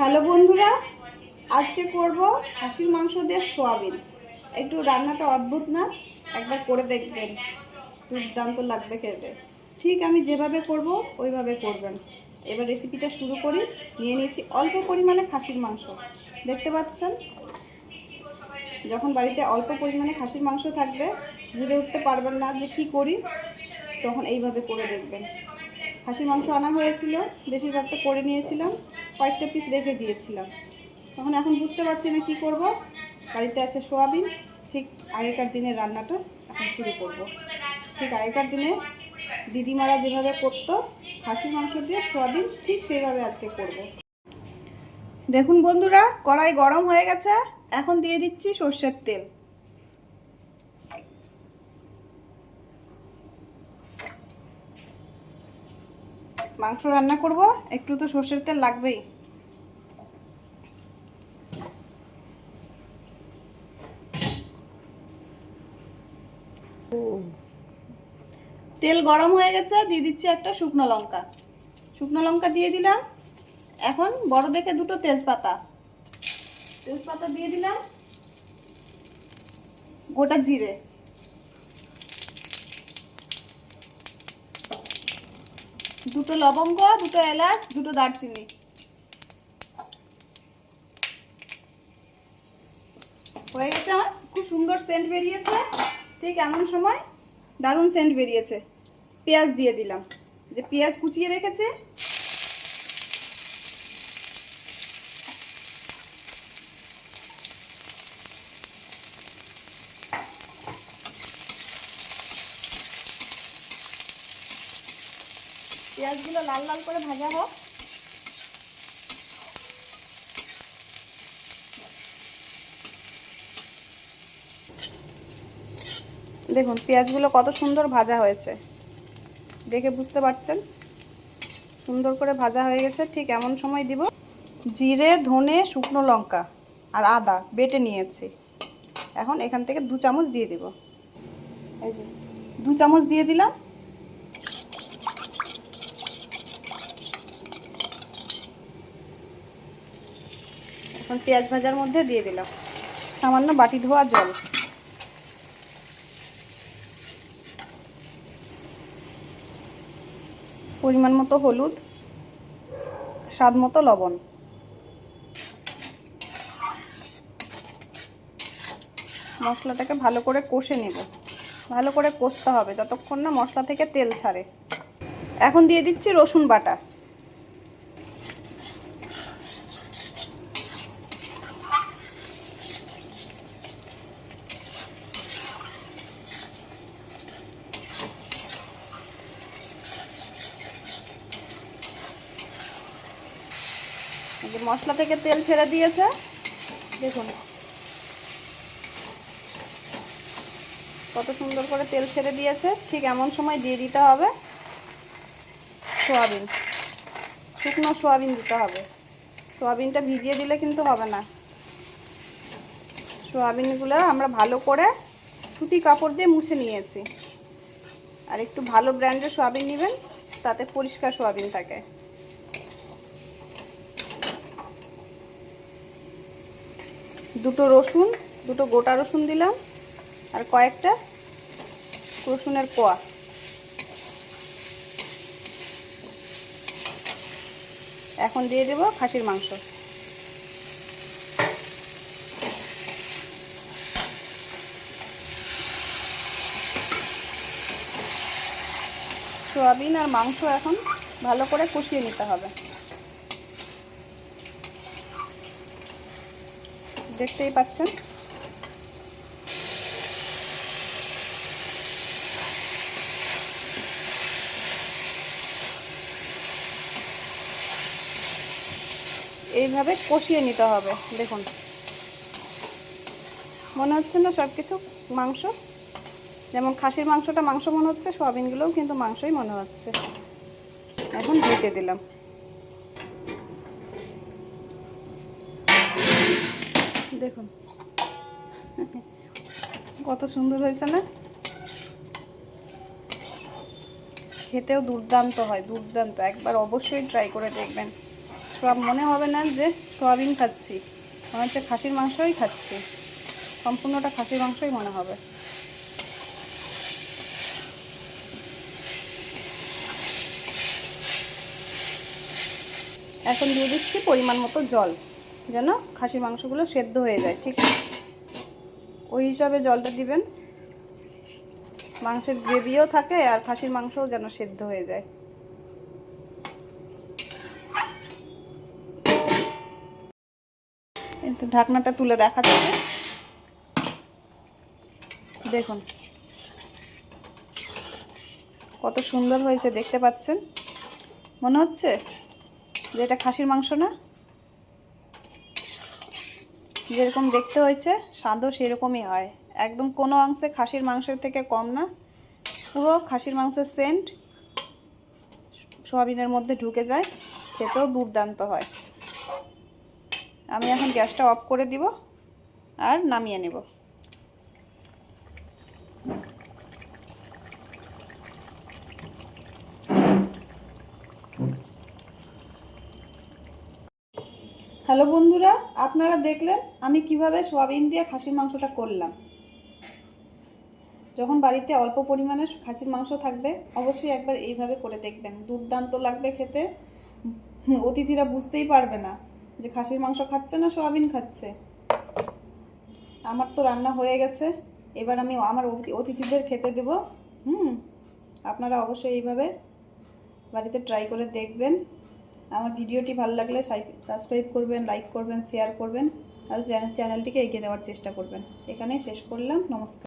Hello বন্ধুরা, আজকে করব খাসির মাংস দিয়ে সোয়াবিন। একটু রান্নাটা অদ্ভুত না? একবার করে দেখবেন, দুর্দান্ত লাগবে খেতে। ঠিক আমি যেভাবে করব ওইভাবে করবেন। এবার রেসিপিটা শুরু করি। নিয়ে নিয়েছি অল্প পরিমাণে খাসির মাংস, দেখতে পাচ্ছেন। যখন বাড়িতে অল্প পরিমাণে খাসির মাংস থাকবে, বুঝে উঠতে পারবেন না যে কি করি, তখন এইভাবে করে দেখবেন। খাসির মাংস আনা হয়েছিল, বেশিরভাগটা করে নিয়েছিলাম, কয়েকটা পিস রেখে দিয়েছিলাম। এখন বুঝতে পারছি না কি করব। বাড়িতে আছে সোয়াবিন। ঠিক আগেকার দিনের রান্নাটা এখন শুরু করব। ঠিক আগেকার দিনে দিদিমারা যেভাবে করতো খাসির মাংস দিয়ে সোয়াবিন, ঠিক সেইভাবে আজকে করব। দেখুন বন্ধুরা, কড়াই গরম হয়ে গেছে। এখন দিয়ে দিচ্ছি সর্ষের তেল। মাংস রান্না করব, একটু তো সর্ষের তেল লাগবেই। তেল গরম হয়ে গেছে, দিয়ে দিচ্ছি একটা শুকনো লঙ্কা। শুকনো লঙ্কা দিয়ে দিলাম। এখন বড় দেখে দুটো তেজপাতা দিয়ে দিলাম। গোটা জিরে, দুটো লবঙ্গ, দুটো এলাচ, দুটো দারচিনি। হয়ে গেছে। আমার খুব সুন্দর সেন্ট বেরিয়েছে। ঠিক এমন সময় দারুণ সেন্ট বেরিয়েছে। পেঁয়াজ দিয়ে দিলাম, যে পেঁয়াজ কুচিয়ে রেখেছে। পেঁয়াজগুলো লাল লাল করে ভাজা হোক। দেখুন পেঁয়াজগুলো কত সুন্দর ভাজা হয়েছে, দেখে বুঝতে পারছেন। সুন্দর করে ভাজা হয়ে গেছে। ঠিক এমন সময় দিব জিরে, ধনে, শুকনো লঙ্কা আর আদা বেটে নিয়েছি। এখন এখান থেকে 2 চামচ দিয়ে দিব। এই যে 2 চামচ দিয়ে দিলাম। এখন পেঁয়াজ ভাজার মধ্যে দিয়ে দিলাম সামান্য বাটি ধোয়া জল। পরিমাণ মতো হলুদ, স্বাদ মতো লবণ। মশলাটাকে ভালো করে কষে নেব। ভালো করে কষতে হবে যতক্ষণ না মশলা থেকে তেল ছাড়ে। এখন দিয়ে দিচ্ছি রসুন বাটা। মশলা থেকে তেল ছেড়ে দিয়েছে, দেখুন কত সুন্দর করে তেল ছেড়ে দিয়েছে। ঠিক এমন সময় দিয়ে দিতে হবে সোয়াবিন। শুকনো সোয়াবিন দিতে হবে। সোয়াবিনটা ভিজিয়ে দিলে কিন্তু হবে না। সোয়াবিনগুলো আমরা ভালো করে সুতি কাপড় দিয়ে মুছে নিয়েছি। আর একটু ভালো ব্র্যান্ডের সোয়াবিন নেবেন, তাতে পরিষ্কার সোয়াবিন থাকে। দুটো রসুন, দুটো গোটা রসুন দিলাম আর কয়েকটা রসুনের কোয়া। এখন দিয়ে দেব খাসির মাংস। সোয়াবিন আর মাংস এখন ভালো করে কষিয়ে নিতে হবে। দেখতেই পাচ্ছেন। এইভাবে কষিয়ে নিতে হবে। দেখুন মনে হচ্ছে না সব কিছু মাংস? যেমন খাসির মাংসটা মাংস মনে হচ্ছে, সোয়াবিনগুলোও কিন্তু মাংসই মনে হচ্ছে। এখন ঢেকে দিলাম। দেখুন কত সুন্দর হয়েছে না? খেতেও দুর্দান্ত হয়, দুর্দান্ত। একবার অবশ্যই ট্রাই করে দেখবেন। সব মনে হবে না যে সোয়াবিন খাচ্ছি, মনে হচ্ছে খাসির মাংসই খাচ্ছি, সম্পূর্ণটা খাসির মাংসই মনে হবে। এখন দিয়ে দিচ্ছি পরিমাণ মতো জল, যেন খাসির মাংসগুলো সেদ্ধ হয়ে যায়, ঠিক ওই হিসাবে জলটা দিবেন। মাংসের গ্রেভিও থাকে আর খাসির মাংসও যেন সেদ্ধ হয়ে যায়। একটু ঢাকনাটা তুলে দেখাচ্ছি, দেখুন কত সুন্দর হয়েছে, দেখতে পাচ্ছেন? মনে হচ্ছে যে এটা খাসির মাংস না? যেরকম দেখতে হয়েছে স্বাদও সেরকমই হয়, একদম কোনো অংশে খাসির মাংসের থেকে কম না। পুরো খাসির মাংসের সেন্ট সোয়াবিনের মধ্যে ঢুকে যায়, খেতেও দুর্দান্ত হয়। আমি এখন গ্যাসটা অফ করে দিব আর নামিয়ে নেব। হ্যালো বন্ধুরা, আপনারা দেখলেন আমি কিভাবে সোয়াবিন দিয়ে খাসির মাংসটা করলাম। যখন বাড়িতে অল্প পরিমাণে খাসির মাংস থাকবে অবশ্যই একবার এইভাবে করে দেখবেন, দুর্দান্ত লাগবে খেতে। অতিথিরা বুঝতেই পারবে না যে খাসির মাংস খাচ্ছে না সোয়াবিন খাচ্ছে। আমার তো রান্না হয়ে গেছে, এবার আমি আমার অতিথিদের খেতে দেব। আপনারা অবশ্যই এইভাবে বাড়িতে ট্রাই করে দেখবেন। আমার ভিডিওটি ভালো লাগলে সাবস্ক্রাইব করবেন, লাইক করবেন, শেয়ার করবেন আর চ্যানেলটিকে এগিয়ে দেওয়ার চেষ্টা করবেন। এখানেই শেষ করলাম, নমস্কার।